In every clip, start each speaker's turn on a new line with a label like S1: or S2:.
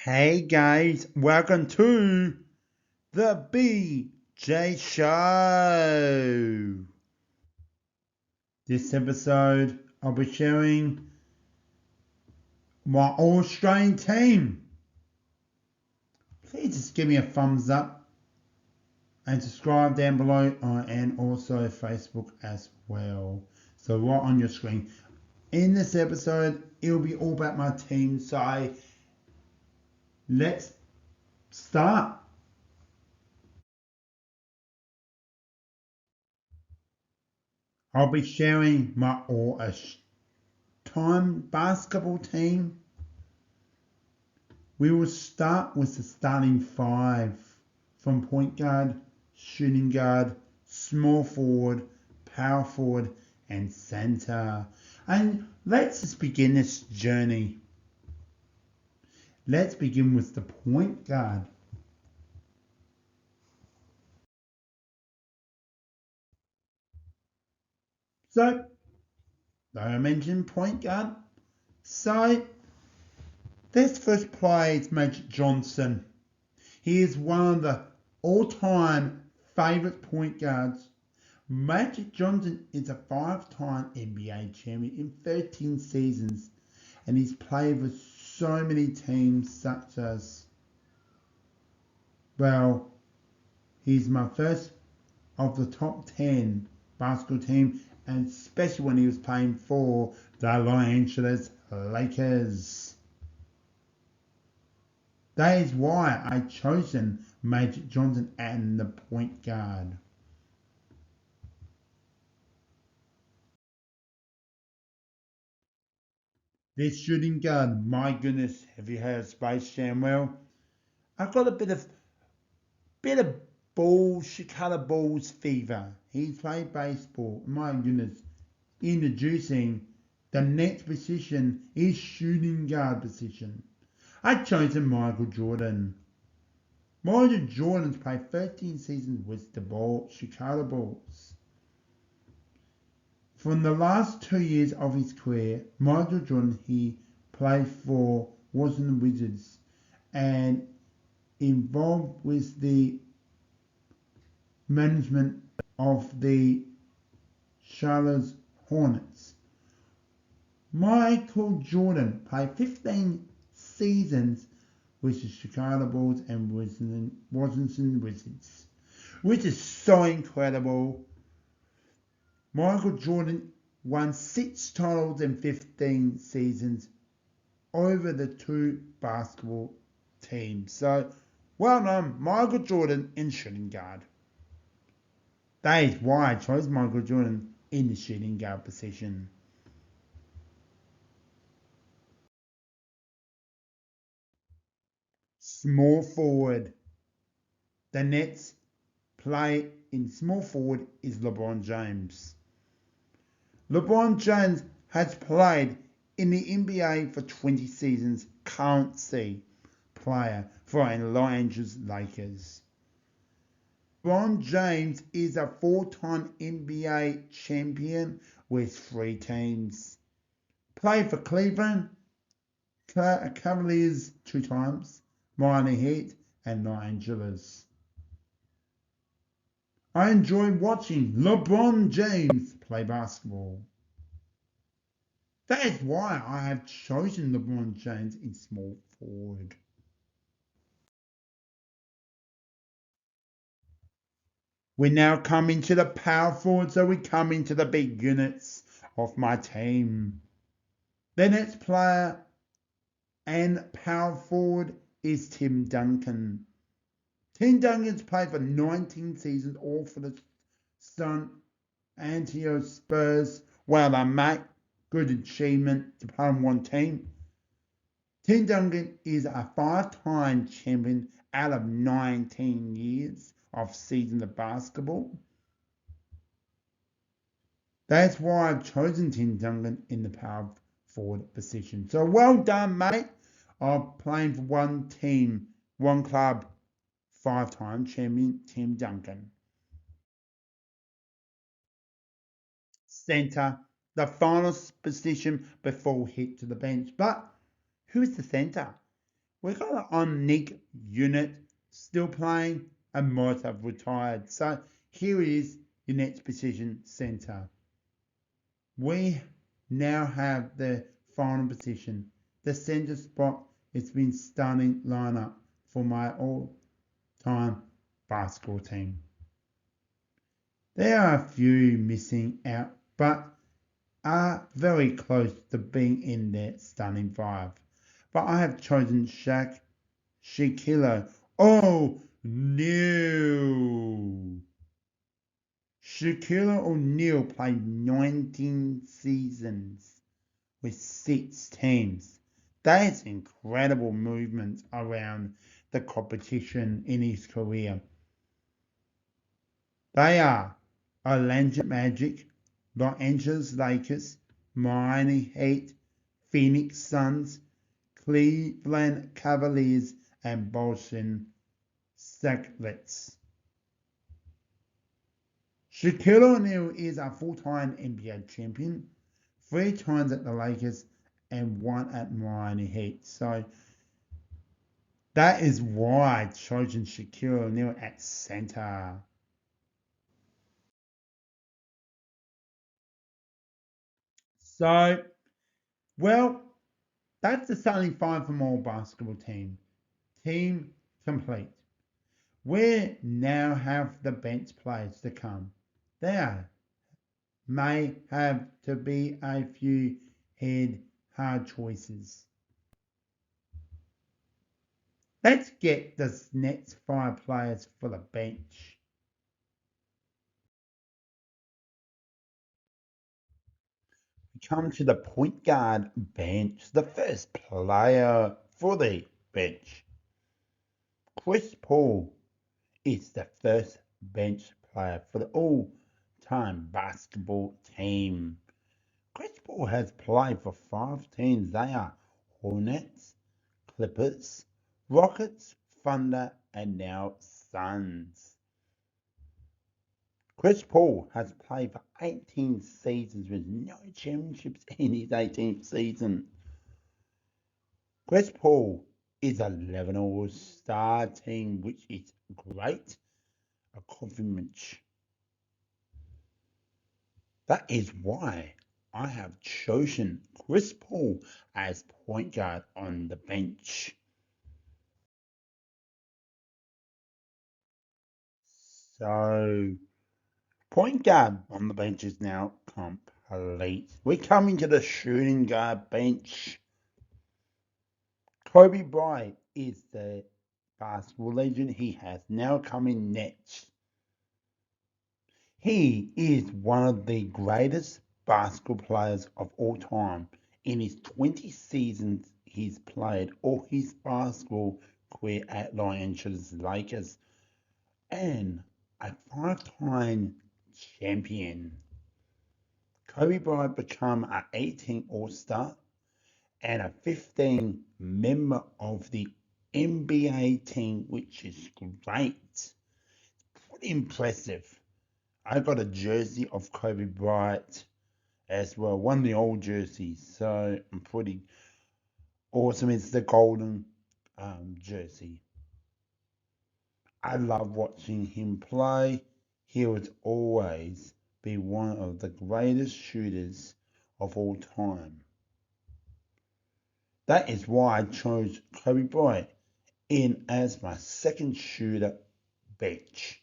S1: Hey guys, welcome to the BJ Show. This episode, I'll be sharing my All-Australian team. Please just give me a thumbs up and subscribe down below and also Facebook as well. So right on your screen. In this episode, it'll be all about my team. So let's start. I'll be sharing my all-time basketball team. We will start with the starting five from point guard, shooting guard, small forward, power forward, and center. And let's just begin this journey. Let's begin with the point guard. So, like I mentioned, point guard. So, let's first play Magic Johnson. He is one of the all-time favourite point guards. Magic Johnson is a 5-time NBA champion in 13 seasons, and he's played with so many teams such as, well, he's my first of the top 10 basketball team, and especially when he was playing for the Los Angeles Lakers. That is why I chosen Magic Johnson and the point guard. This shooting guard, my goodness, have you heard of Space Jam? Well, I've got a bit of Chicago Bulls fever. He played baseball. My goodness, introducing the next position is shooting guard position. I chosen Michael Jordan. Michael Jordan's played 13 seasons with the Chicago Bulls. From the last 2 years of his career, Michael Jordan, he played for Washington Wizards and involved with the management of the Charlotte Hornets. Michael Jordan played 15 seasons with the Chicago Bulls and Washington Wizards, which is so incredible. Michael Jordan won 6 titles in 15 seasons over the 2 basketball teams. So, well done, Michael Jordan in shooting guard. That is why I chose Michael Jordan in the shooting guard position. Small forward. The Nets play in small forward is LeBron James. LeBron James has played in the NBA for 20 seasons, currency player for the Los Angeles Lakers. LeBron James is a 4-time NBA champion with 3 teams. Played for Cleveland Cavaliers 2 times, Miami Heat, and Los Angeles. I enjoy watching LeBron James play basketball. That is why I have chosen LeBron James in small forward. We now come into the power forward, so we come into the big units of my team. The next player and power forward is Tim Duncan. Tim Duncan's played for 19 seasons, all for the San Antonio Spurs. Well done, mate. Good achievement to play on one team. Tim Duncan is a 5-time champion out of 19 years of season of basketball. That's why I've chosen Tim Duncan in the power forward position. So well done, mate. I'm playing for one team, one club, 5-time champion Tim Duncan. Centre, the final position before we hit to the bench. But who is the centre? We got an on-Nick unit still playing and might have retired. So here is your next position centre. We now have the final position. The centre spot has been stunning lineup for my all-time basketball team. There are a few missing out, but are very close to being in their stunning five. But I have chosen Shaquille O'Neal. Shaquille O'Neal played 19 seasons with 6 teams. That is incredible movement around the competition in his career. They are Orlando Magic, Los Angeles Lakers, Miami Heat, Phoenix Suns, Cleveland Cavaliers, and Boston Celtics. Shaquille O'Neal is a full-time NBA champion, 3 times at the Lakers and 1 at Miami Heat. So that is why I've chosen Shaquille O'Neal at center. So, well, that's the starting 5 from all basketball team. Team complete. We now have the bench players to come. There may have to be a few hard choices. Let's get the next 5 players for the bench. We come to the point guard bench. The first player for the bench. Chris Paul is the first bench player for the all-time basketball team. Chris Paul has played for 5 teams. They are Hornets, Clippers, Rockets, Thunder, and now Suns. Chris Paul has played for 18 seasons with no championships in his 18th season. Chris Paul is 11 All-Star team, which is great accomplishment. That is why I have chosen Chris Paul as point guard on the bench. So, point guard on the bench is now complete. We're coming to the shooting guard bench. Kobe Bryant is the basketball legend. He has now come in next. He is one of the greatest basketball players of all time. In his 20 seasons, he's played all his basketball career at Los Angeles Lakers and a 5-time champion. Kobe Bryant became an 18 All-Star and a 15 member of the NBA team, which is great. Pretty impressive. I got a jersey of Kobe Bryant as well, one of the old jerseys, so I'm pretty awesome. It's the golden jersey. I love watching him play. He will always be one of the greatest shooters of all time. That is why I chose Kobe Bryant in as my second shooter bench.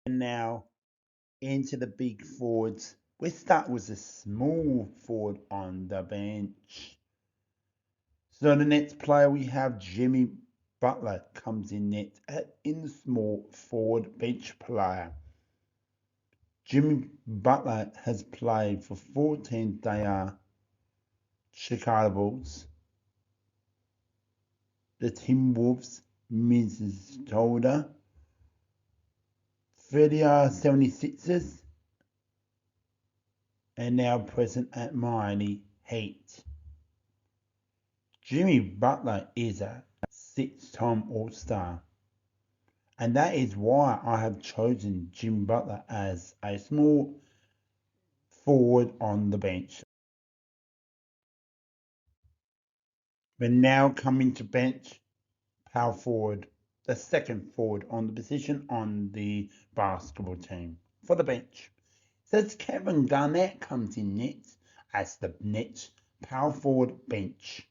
S1: And now into the big forwards. We start with a small forward on the bench. So the next player we have Jimmy Butler comes in next in the small forward bench player. Jimmy Butler has played for 14 they are Chicago Bulls, the Timberwolves, Minnesota, 30 76ers, and now present at Miami Heat. Jimmy Butler is a 6-time All-Star, and that is why I have chosen Jimmy Butler as a small forward on the bench. We're now coming to bench power forward, the second forward on the position on the basketball team for the bench. Says Kevin Garnett comes in next as the Nets power forward bench.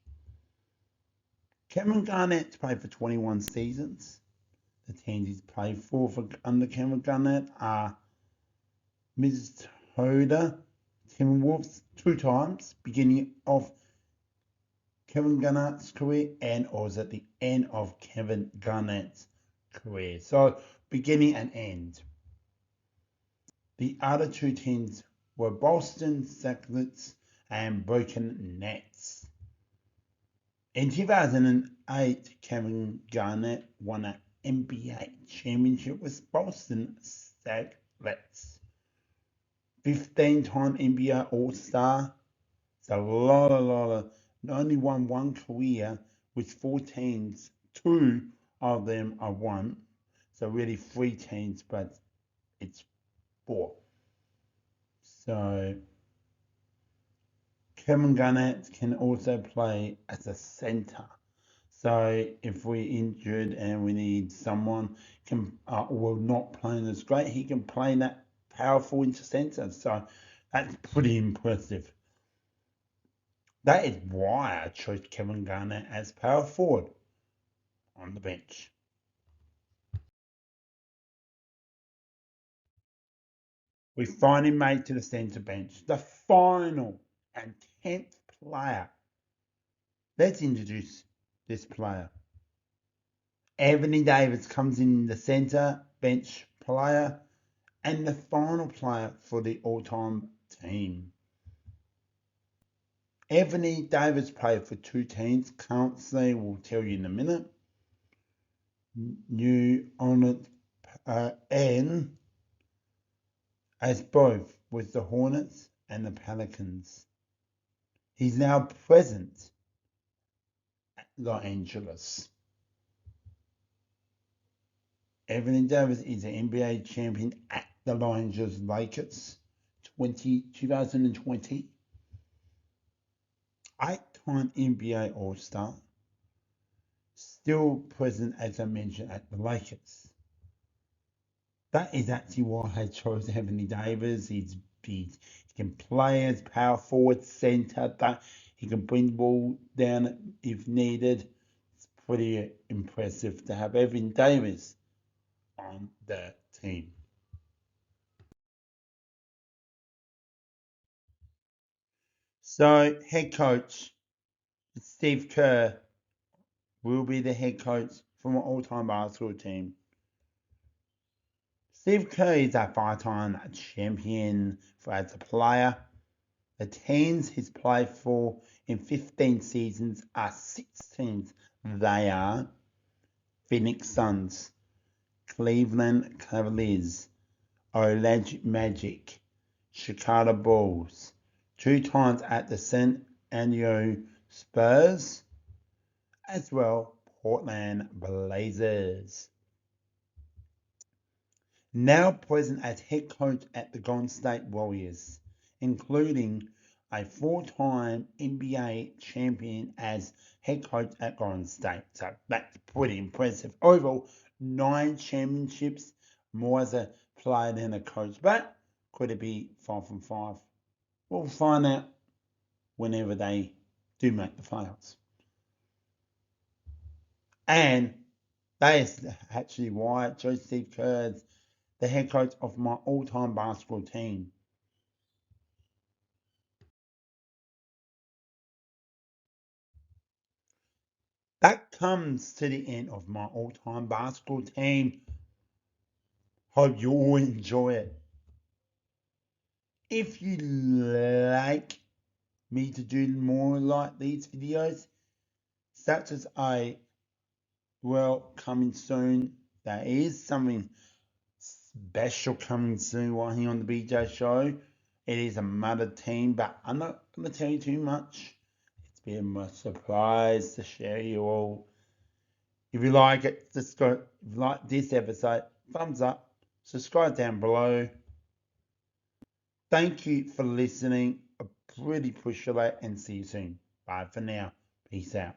S1: Kevin Garnett's played for 21 seasons. The teams he's played for under Kevin Garnett are Minnesota Timberwolves 2 times, beginning of Kevin Garnett's career and also at the end of Kevin Garnett's career. So beginning and end. The other 2 teams were Boston Celtics and Brooklyn Nets. In 2008, Kevin Garnett won an NBA championship with Boston Celtics. 15-time NBA All-Star. It's a lot of. Not only won one career with 4 teams, 2 of them are one. So really 3 teams, but it's 4. So Kevin Garnett can also play as a center. So if we're injured and we need someone can well not playing as great, he can play that powerful into center. So that's pretty impressive. That is why I chose Kevin Garnett as power forward on the bench. We finally made to the centre bench, the final and 10th player. Let's introduce this player. Anthony Davis comes in the centre bench player and the final player for the all-time team. Anthony Davis played for 2 teams. Can't say, we'll tell you in a minute. New Orleans and as both with the Hornets and the Pelicans. He's now present at Los Angeles. Anthony Davis is an NBA champion at the Los Angeles Lakers 2020. 8-time NBA All-Star. Still present, as I mentioned, at the Lakers. That is actually why I chose Anthony Davis. He can play as power forward, center. That he can bring the ball down if needed. It's pretty impressive to have Anthony Davis on the team. So head coach Steve Kerr will be the head coach from an all-time basketball team. Steve Kerr is a 5-time champion as a player. The teams he's played for in 15 seasons are 6 teams. They are Phoenix Suns, Cleveland Cavaliers, Orlando Magic, Chicago Bulls, 2 times at the San Antonio Spurs, as well Portland Blazers. Now present as head coach at the Golden State Warriors, including a 4-time NBA champion as head coach at Golden State. So that's pretty impressive. Overall, 9 championships, more as a player than a coach. But could it be 5 from 5? We'll find out whenever they do make the playoffs. And that is actually why Steve Kerr is the head coach of my all-time basketball team. That comes to the end of my all-time basketball team. Hope you all enjoy it. If you like me to do more like these videos, such as coming soon, there is something special coming soon while here on the BJ Show. It is a mother team, but I'm not going to tell you too much. It's been a surprise to share you all. If you like it, just go, if you like this episode, thumbs up, subscribe down below. Thank you for listening. I really appreciate it and see you soon. Bye for now. Peace out.